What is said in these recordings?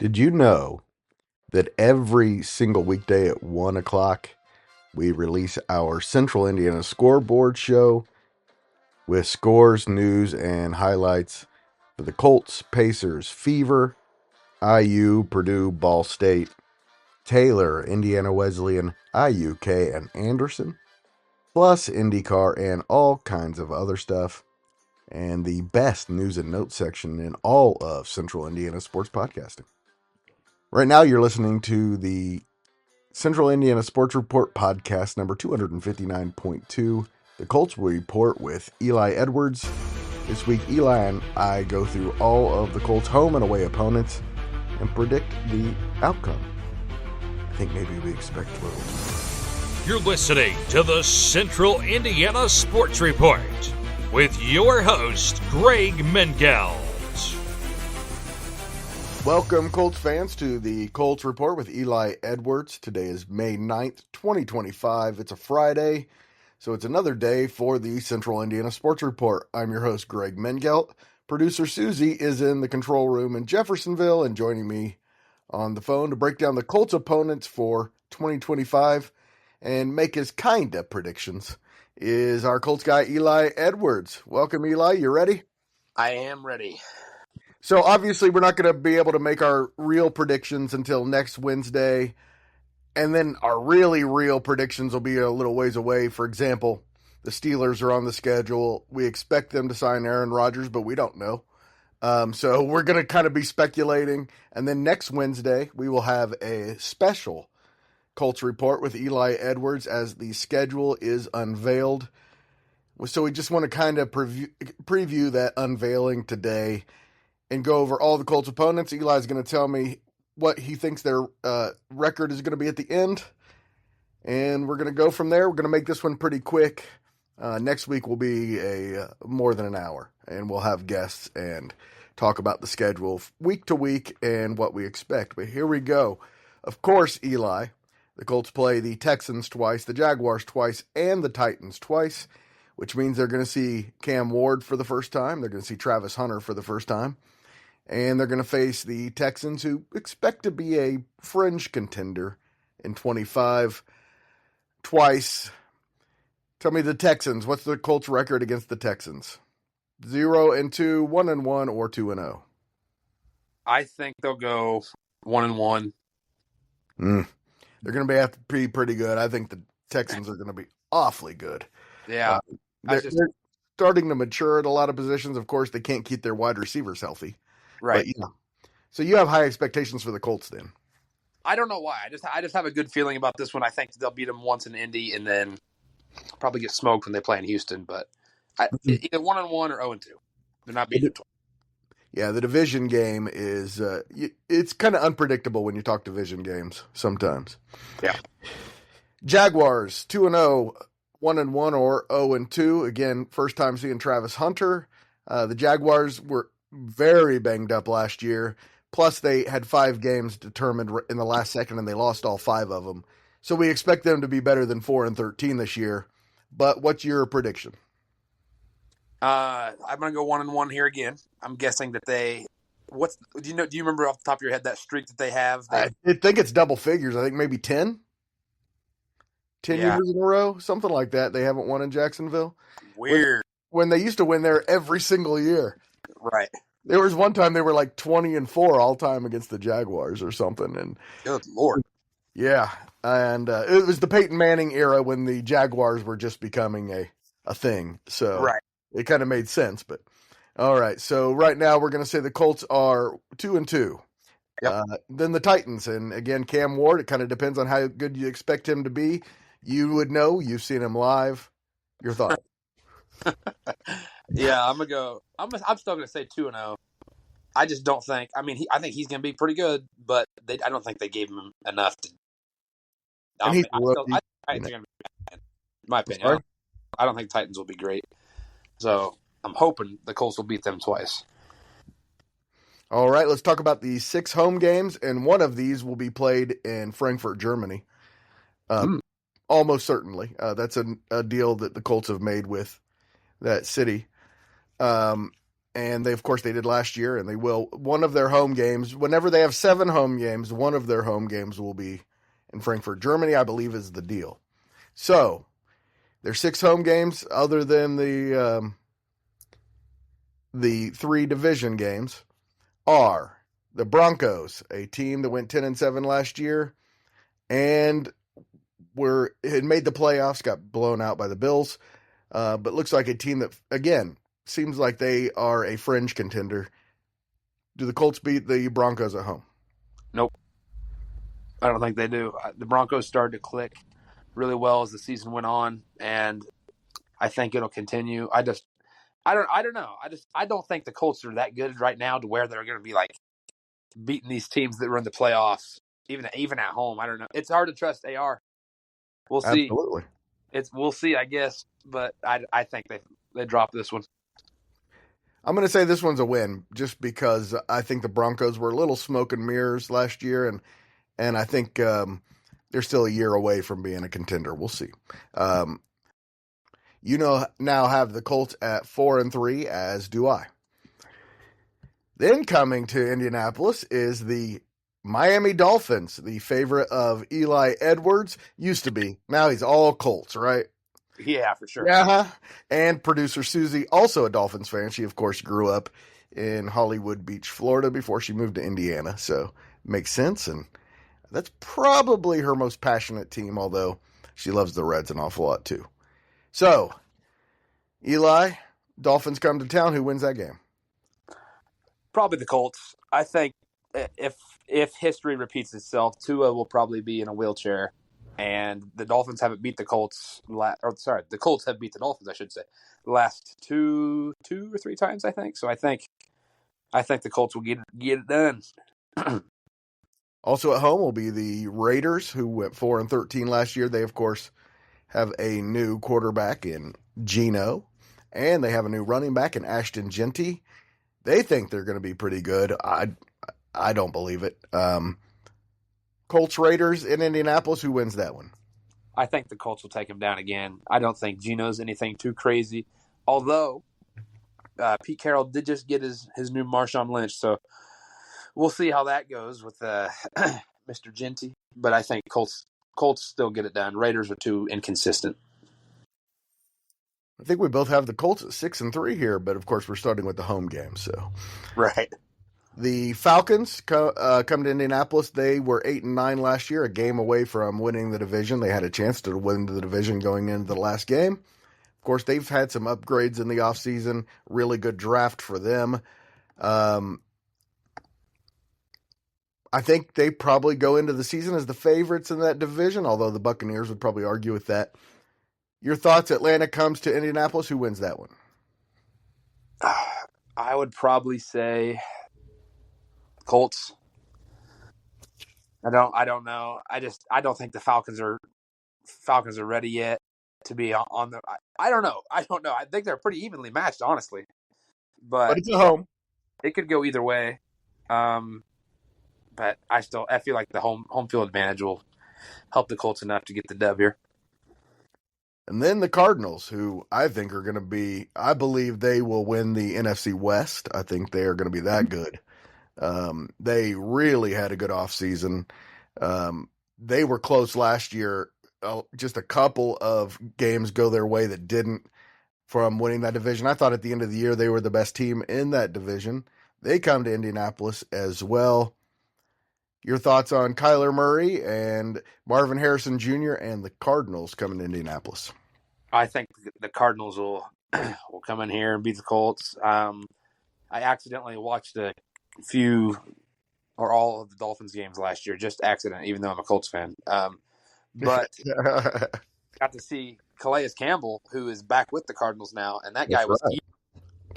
Did you know that every single weekday at 1 o'clock we release our Central Indiana scoreboard show with scores, news, and highlights for the Colts, Pacers, Fever, IU, Purdue, Ball State, Taylor, Indiana Wesleyan, IUK, and Anderson, plus IndyCar and all kinds of other stuff, and the best news and notes section in all of Central Indiana sports podcasting. Right now, you're listening to the Central Indiana Sports Report podcast number 259.2, the Colts Report with Eli Edwards. This week, Eli and I go through all of the Colts' home and away opponents and predict the outcome. I think maybe we expect a little. You're listening to the Central Indiana Sports Report with your host, Greg Mengelt. Welcome, Colts fans, to the Colts Report with Eli Edwards. Today is May 9th, 2025. It's a Friday, so it's another day for the Central Indiana Sports Report. I'm your host, Greg Mengelt. Producer Susie is in the control room in Jeffersonville and joining me on the phone to break down the Colts opponents for 2025 and make his kind of predictions is our Colts guy, Eli Edwards. Welcome, Eli. You ready? I am ready. So obviously we're not going to be able to make our real predictions until next Wednesday, and then our really real predictions will be a little ways away. For example, the Steelers are on the schedule. We expect them to sign Aaron Rodgers, but we don't know. So we're going to kind of be speculating, and then next Wednesday we will have a special Colts Report with Eli Edwards as the schedule is unveiled. So we just want to kind of preview that unveiling today and go over all the Colts opponents. Eli's going to tell me what he thinks their record is going to be at the end, and we're going to go from there. We're going to make this one pretty quick. Next week will be more than an hour, and we'll have guests and talk about the schedule week to week and what we expect. But here we go. Of course, Eli, the Colts play the Texans twice, the Jaguars twice, and the Titans twice, which means they're going to see Cam Ward for the first time. They're going to see Travis Hunter for the first time. And they're going to face the Texans, who expect to be a fringe contender in 25 twice. Tell me the Texans. What's the Colts record against the Texans? 0-2, 1-1, or 2-0? I think they'll go 1-1. They're going to have to be pretty good. I think the Texans are going to be awfully good. Yeah. They're starting to mature at a lot of positions. Of course, they can't keep their wide receivers healthy. Right. But, so you have high expectations for the Colts then? I don't know why. I just have a good feeling about this one. I think they'll beat them once in Indy and then probably get smoked when they play in Houston. But either 1-1 or 0-2. They're not beating them twice. Yeah, the division game is it's kind of unpredictable when you talk division games sometimes. Yeah. Jaguars 2-0, 1-1 or 0-2. Again, first time seeing Travis Hunter. The Jaguars were very banged up last year. Plus, they had 5 games determined in the last second, and they lost all 5 of them. So we expect them to be better than 4-13 this year. But what's your prediction? I'm going to go 1-1 here again. I'm guessing that do you remember off the top of your head that streak that they have? I think it's double figures. I think maybe 10. 10 years in a row, something like that. They haven't won in Jacksonville. Weird. When they used to win there every single year. Right. There was one time they were like 20-4 all time against the Jaguars or something. And good Lord. Yeah. And it was the Peyton Manning era when the Jaguars were just becoming a thing. So right. It kind of made sense. But all right. So right now we're going to say the Colts are 2-2. Yep. Then the Titans. And again, Cam Ward, it kind of depends on how good you expect him to be. You would know. You've seen him live. Your thoughts? Yeah, I'm still gonna say 2-0. I just don't think. I mean, I think he's gonna be pretty good, but I don't think they gave him enough to. I think Titans are gonna be bad, in my opinion. Sorry? I don't think Titans will be great. So I'm hoping the Colts will beat them twice. All right, let's talk about the 6 home games, and one of these will be played in Frankfurt, Germany. Almost certainly. That's a deal that the Colts have made with that city. And they, of course, they did last year, and they will. One of their home games, whenever they have 7 home games, one of their home games will be in Frankfurt, Germany, I believe is the deal. So their 6 home games, other than the 3 division games, are the Broncos, a team that went 10-7 last year, and had made the playoffs, got blown out by the Bills, but looks like a team that, again, seems like they are a fringe contender. Do the Colts beat the Broncos at home? Nope. I don't think they do. The Broncos started to click really well as the season went on, and I think it'll continue. I don't know. I don't think the Colts are that good right now to where they're going to be like beating these teams that were in the playoffs, even at home. I don't know. It's hard to trust AR. We'll see. Absolutely. We'll see, I guess, but I think they drop this one. I'm going to say this one's a win just because I think the Broncos were a little smoke and mirrors last year, and I think they're still a year away from being a contender. We'll see. Now have the Colts at 4-3, as do I. Then coming to Indianapolis is the Miami Dolphins, the favorite of Eli Edwards. Used to be. Now he's all Colts, right? Yeah, for sure. Yeah. And producer Susie, also a Dolphins fan. She, of course, grew up in Hollywood Beach, Florida before she moved to Indiana. So makes sense. And that's probably her most passionate team, although she loves the Reds an awful lot too. So, Eli, Dolphins come to town. Who wins that game? Probably the Colts. I think if history repeats itself, Tua will probably be in a wheelchair. And the Dolphins haven't beat the Colts. The Colts have beat the Dolphins, I should say, the last two or 3 times, I think. So I think the Colts will get it done. Also at home will be the Raiders, who went 4-13 last year. They, of course, have a new quarterback in Geno, and they have a new running back in Ashton Genty. They think they're going to be pretty good. I don't believe it. Colts Raiders in Indianapolis. Who wins that one? I think the Colts will take him down again. I don't think Geno's anything too crazy. Although Pete Carroll did just get his new Marshawn Lynch, so we'll see how that goes with Mr. Genty. But I think Colts still get it done. Raiders are too inconsistent. I think we both have the Colts at 6-3 here, but of course we're starting with the home game. So right. The Falcons come to Indianapolis. They were 8-9 last year, a game away from winning the division. They had a chance to win the division going into the last game. Of course, they've had some upgrades in the offseason. Really good draft for them. I think they probably go into the season as the favorites in that division, although the Buccaneers would probably argue with that. Your thoughts? Atlanta comes to Indianapolis. Who wins that one? I would probably say Colts. I don't know. I don't think the Falcons are ready yet to be on the. I don't know. I think they're pretty evenly matched, honestly. But it's at home. It could go either way. But I feel like the home field advantage will help the Colts enough to get the dub here. And then the Cardinals, who I think are going to be, I believe they will win the NFC West. I think they are going to be that good. They really had a good offseason. They were close last year. Just a couple of games go their way that didn't from winning that division. I thought at the end of the year they were the best team in that division. They come to Indianapolis as well. Your thoughts on Kyler Murray and Marvin Harrison Jr. and the Cardinals coming to Indianapolis? I think the Cardinals will come in here and beat the Colts. I accidentally watched a few or all of the Dolphins games last year, just accident, even though I'm a Colts fan. But got to see Calais Campbell, who is back with the Cardinals now, and that guy was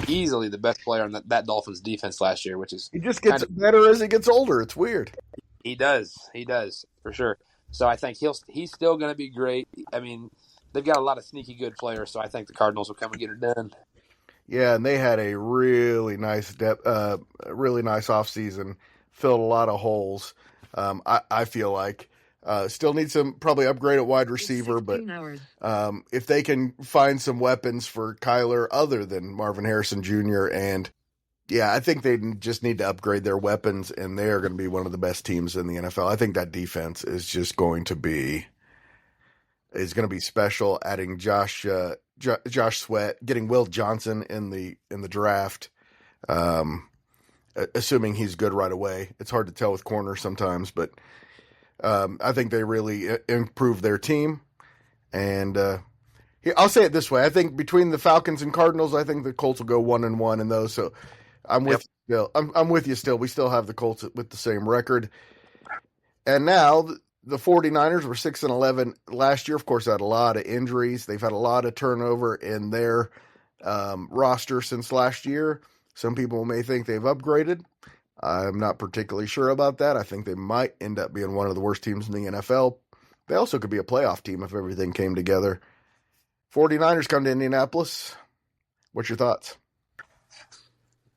easily the best player on that Dolphins defense last year, which is he just gets better as he gets older. It's weird. He does for sure. So I think he's still going to be great. I mean, they've got a lot of sneaky good players, so I think the Cardinals will come and get it done. Yeah, and they had a really nice offseason, filled a lot of holes. I feel like still need some probably upgrade at wide receiver, but if they can find some weapons for Kyler other than Marvin Harrison Jr. and Yeah, I think they just need to upgrade their weapons, and they are going to be one of the best teams in the NFL. I think that defense is just going to be special. Adding Josh Sweat, getting Will Johnson in the draft, assuming he's good right away. It's hard to tell with corners sometimes, but I think they really improved their team. And I'll say it this way: I think between the Falcons and Cardinals, I think the Colts will go 1-1 in those. So I'm with you still. I'm with you still. We still have the Colts with the same record. And now the 49ers were 6-11 last year. Of course, had a lot of injuries. They've had a lot of turnover in their roster since last year. Some people may think they've upgraded. I'm not particularly sure about that. I think they might end up being one of the worst teams in the NFL. They also could be a playoff team if everything came together. 49ers come to Indianapolis. What's your thoughts?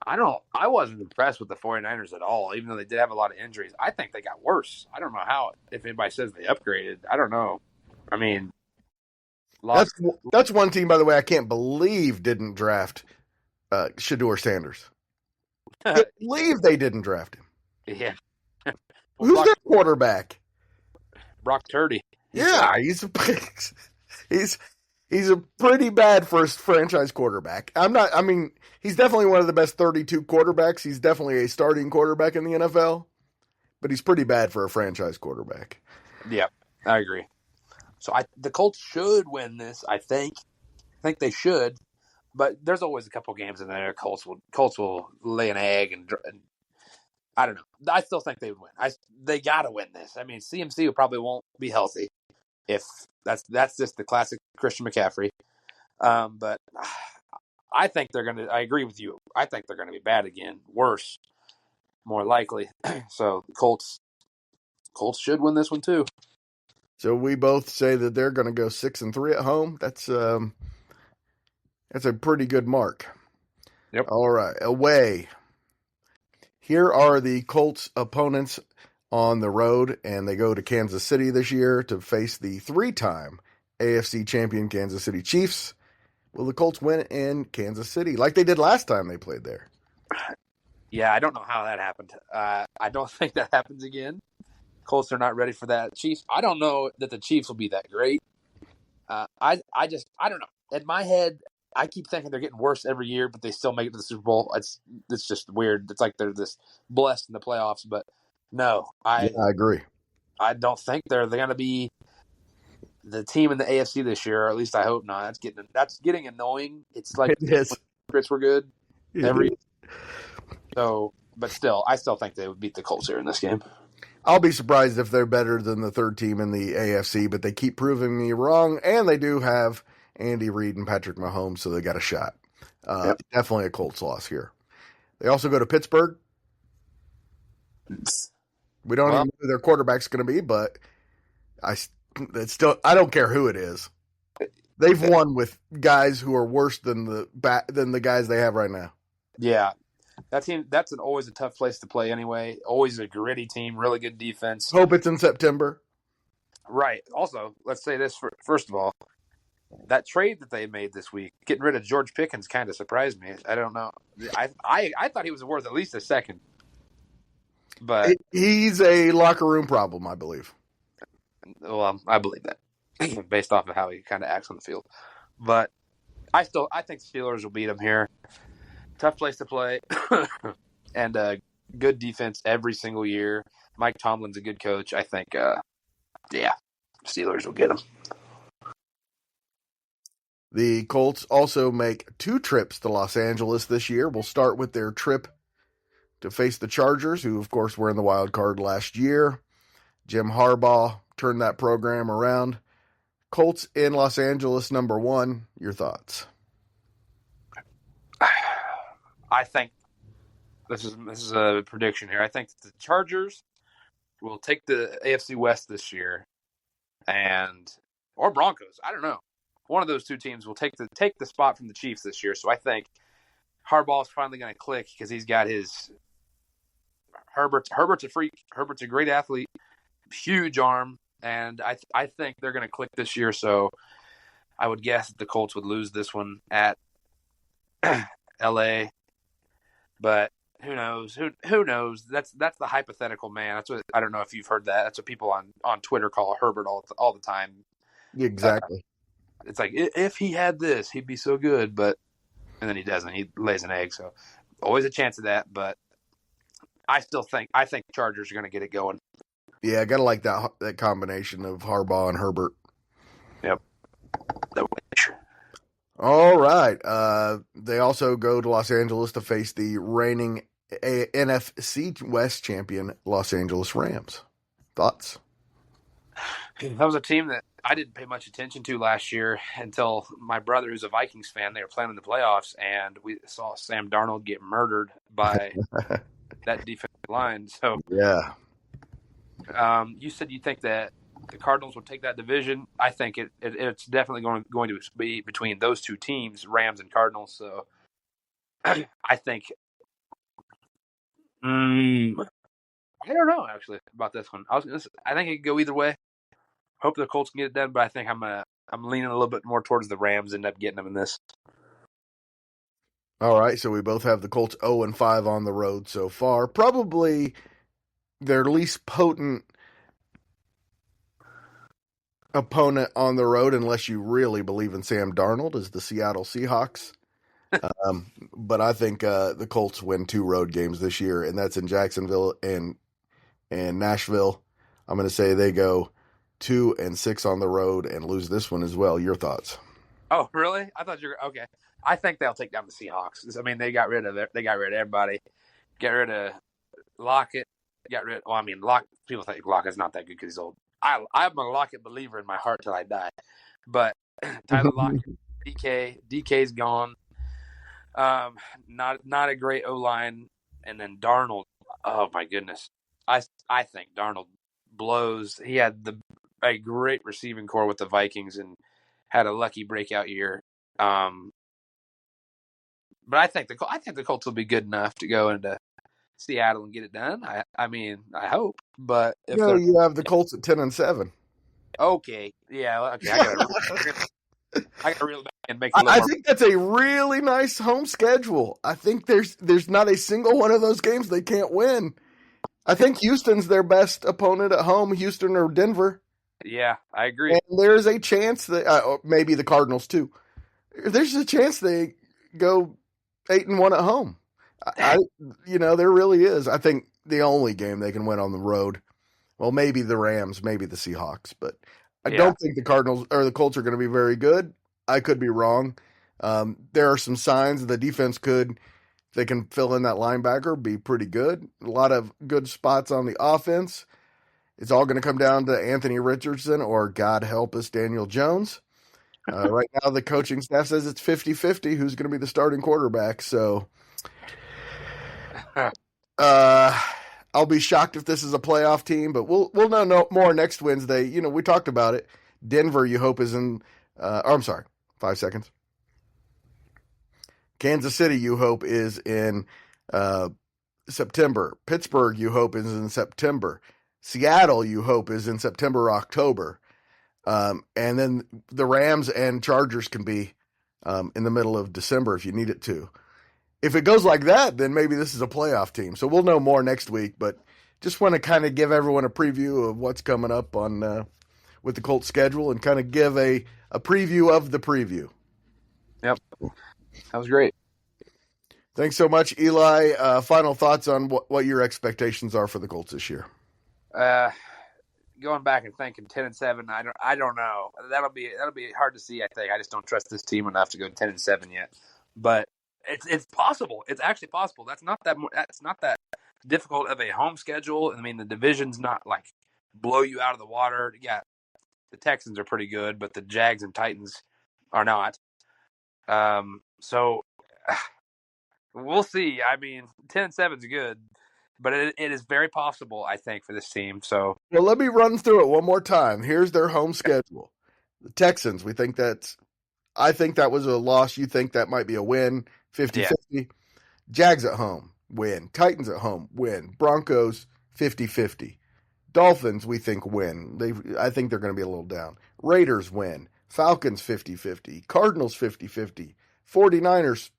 I wasn't impressed with the 49ers at all, even though they did have a lot of injuries. I think they got worse. I don't know how, if anybody says they upgraded. I don't know. I mean, that's one team, by the way, I can't believe didn't draft Shedeur Sanders. I can't believe they didn't draft him. Yeah. Who's their quarterback? Brock Purdy. He's a pretty bad first franchise quarterback. He's definitely one of the best 32 quarterbacks. He's definitely a starting quarterback in the NFL, but he's pretty bad for a franchise quarterback. Yeah, I agree. So the Colts should win this, I think. I think they should, but there's always a couple games in there. Colts will lay an egg, and I don't know. I still think they would win. They got to win this. I mean, CMC probably won't be healthy. If that's just the classic Christian McCaffrey. But I think they're going to – I agree with you. I think they're going to be bad again. Worse, more likely. So the Colts should win this one too. So we both say that they're going to go 6-3 at home. That's a pretty good mark. Yep. All right. Away. Here are the Colts opponents on the road, and they go to Kansas City this year to face the 3-time AFC champion Kansas City Chiefs. Will the Colts win in Kansas City like they did last time they played there? Yeah, I don't know how that happened. I don't think that happens again. Colts are not ready for that. Chiefs, I don't know that the Chiefs will be that great. I don't know. In my head, I keep thinking they're getting worse every year, but they still make it to the Super Bowl. It's just weird. It's like they're this blessed in the playoffs, but no, I agree. I don't think they're going to be the team in the AFC this year, or at least I hope not. That's getting annoying. It's like it is. Chris were good every so, but still, I still think they would beat the Colts here in this game. I'll be surprised if they're better than the third team in the AFC, but they keep proving me wrong, and they do have Andy Reid and Patrick Mahomes, so they got a shot. Definitely a Colts loss here. They also go to Pittsburgh. We don't even know who their quarterback's going to be, but I don't care who it is. They've won with guys who are worse than the guys they have right now. Yeah, that team. That's always a tough place to play anyway. Always a gritty team, really good defense. Hope it's in September. Right. Also, let's say this first of all. That trade that they made this week, getting rid of George Pickens, kind of surprised me. I don't know. I thought he was worth at least a second. But he's a locker room problem, I believe. Well, I believe that based off of how he kind of acts on the field. But I think the Steelers will beat them here. Tough place to play, and good defense every single year. Mike Tomlin's a good coach. I think, Steelers will get them. The Colts also make 2 trips to Los Angeles this year. We'll start with their trip to face the Chargers, who, of course, were in the wild card last year. Jim Harbaugh turned that program around. Colts in Los Angeles, number 1. Your thoughts? I think this is a prediction here. I think the Chargers will take the AFC West this year, or Broncos. I don't know. One of those two teams will take the spot from the Chiefs this year. So I think Harbaugh's finally going to click because he's got his Herbert's a freak. Herbert's a great athlete, huge arm, and I think they're going to click this year. So I would guess that the Colts would lose this one at L.A. But who knows? Who knows? That's the hypothetical man. That's what I don't know if you've heard that. That's what people on Twitter call Herbert all the time. Exactly. It's like if he had this, he'd be so good, but and then he doesn't. He lays an egg, so always a chance of that. But I think Chargers are going to get it going. Yeah, I gotta like that combination of Harbaugh and Herbert. Yep. All right. They also go to Los Angeles to face the reigning NFC West champion Los Angeles Rams. Thoughts? That was a team that I didn't pay much attention to last year until my brother, who's a Vikings fan, they were playing in the playoffs, and we saw Sam Darnold get murdered by that defensive line. So, yeah. You said you think that the Cardinals will take that division. I think it's definitely going to be between those two teams, Rams and Cardinals. So, I think. I don't know actually about this one. I think it could go either way. Hope the Colts can get it done, but I think I'm leaning a little bit more towards the Rams. End up getting them in this. All right, so we both have the Colts 0-5 on the road so far. Probably their least potent opponent on the road, unless you really believe in Sam Darnold, is the Seattle Seahawks. But I think the Colts win 2 road games this year, and that's in Jacksonville and Nashville. I'm going to say they go 2-6 on the road and lose this one as well. Your thoughts? Oh, really? I thought you were okay. I think they'll take down the Seahawks. I mean, they got rid of everybody. Get rid of Lockett. People think Lockett's not that good because he's old. I'm a Lockett believer in my heart till I die. But Tyler Lockett, DK's gone. Not a great O-line, and then Darnold. Oh my goodness, I think Darnold blows. He had a great receiving core with the Vikings and had a lucky breakout year. But I think the Colts will be good enough to go into Seattle and get it done. I mean, I hope. But if you have the Colts at 10-7. Okay, yeah, okay. I got to reel it back and make. I think that's a really nice home schedule. I think there's not a single one of those games they can't win. I think Houston's their best opponent at home, Houston or Denver. Yeah, I agree. And there's a chance that maybe the Cardinals too. There's a chance they go 8-1 at home. There really is. I think the only game they can win on the road, well, maybe the Rams, maybe the Seahawks, but I don't think the Cardinals or the Colts are going to be very good. I could be wrong. There are some signs the defense they can fill in that linebacker, be pretty good. A lot of good spots on the offense. It's all going to come down to Anthony Richardson or, God help us, Daniel Jones. Right now, the coaching staff says it's 50-50 who's going to be the starting quarterback. So I'll be shocked if this is a playoff team, but we'll know more next Wednesday. We talked about it. Denver, you hope, is in I'm sorry, 5 seconds. Kansas City, you hope, is in September. Pittsburgh, you hope, is in September. Seattle, you hope, is in September or October. And then the Rams and Chargers can be in the middle of December if you need it to. If it goes like that, then maybe this is a playoff team. So we'll know more next week, but just want to kind of give everyone a preview of what's coming up on with the Colts schedule and kind of give a preview of the preview. Yep. That was great. Thanks so much, Eli. Final thoughts on what your expectations are for the Colts this year? Going back and thinking 10-7, I don't know. That'll be hard to see. I think I just don't trust this team enough to go 10-7 yet. But it's possible. It's actually possible. That's not that difficult of a home schedule. I mean, the division's not like blow you out of the water. Yeah, the Texans are pretty good, but the Jags and Titans are not. So we'll see. I mean, 10-7 is good. But it is very possible, I think, for this team. So, well, let me run through it one more time. Here's their home schedule. The Texans, I think that was a loss. You think that might be a win, 50-50. Yeah. Jags at home, win. Titans at home, win. Broncos, 50-50. Dolphins, we think, win. I think they're going to be a little down. Raiders, win. Falcons, 50-50. Cardinals, 50-50. 49ers,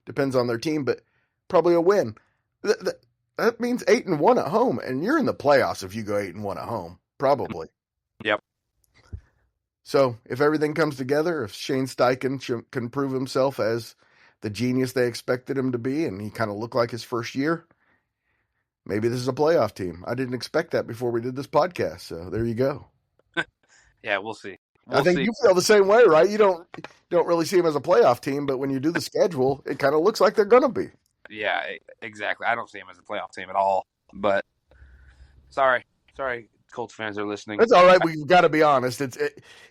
depends on their team, but probably a win. That means 8-1 at home, and you're in the playoffs if you go 8-1 at home, probably. Yep. So if everything comes together, if Shane Steichen can prove himself as the genius they expected him to be, and he kind of looked like his first year, maybe this is a playoff team. I didn't expect that before we did this podcast, so there you go. Yeah, we'll see. I think you feel the same way, right? You don't really see them as a playoff team, but when you do the schedule, it kind of looks like they're going to be. Yeah, exactly. I don't see them as a playoff team at all. But sorry, Colts fans are listening. That's all right. We've got to be honest.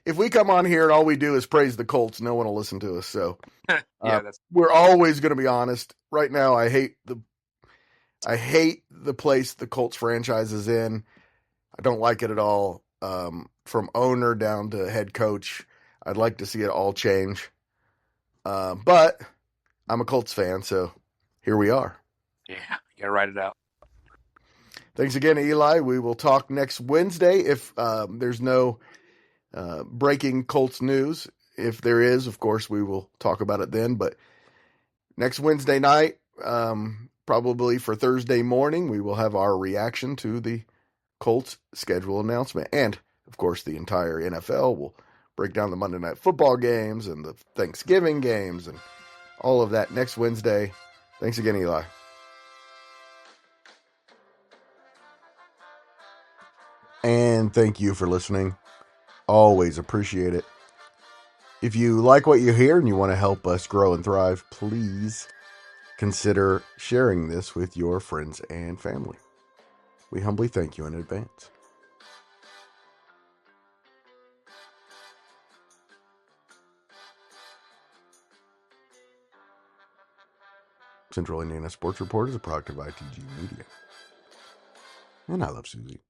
If we come on here and all we do is praise the Colts, no one will listen to us. So we're always going to be honest. Right now, I hate the place the Colts franchise is in. I don't like it at all. From owner down to head coach, I'd like to see it all change. But I'm a Colts fan, so here we are. Yeah, you gotta write it out. Thanks again, Eli. We will talk next Wednesday if there's no breaking Colts news. If there is, of course, we will talk about it then. But next Wednesday night, probably for Thursday morning, we will have our reaction to the Colts schedule announcement. And, of course, the entire NFL will break down the Monday Night Football games and the Thanksgiving games and all of that next Wednesday. Thanks again, Eli. And thank you for listening. Always appreciate it. If you like what you hear and you want to help us grow and thrive, please consider sharing this with your friends and family. We humbly thank you in advance. Central Indiana Sports Report is a product of ITG Media. And I love Susie.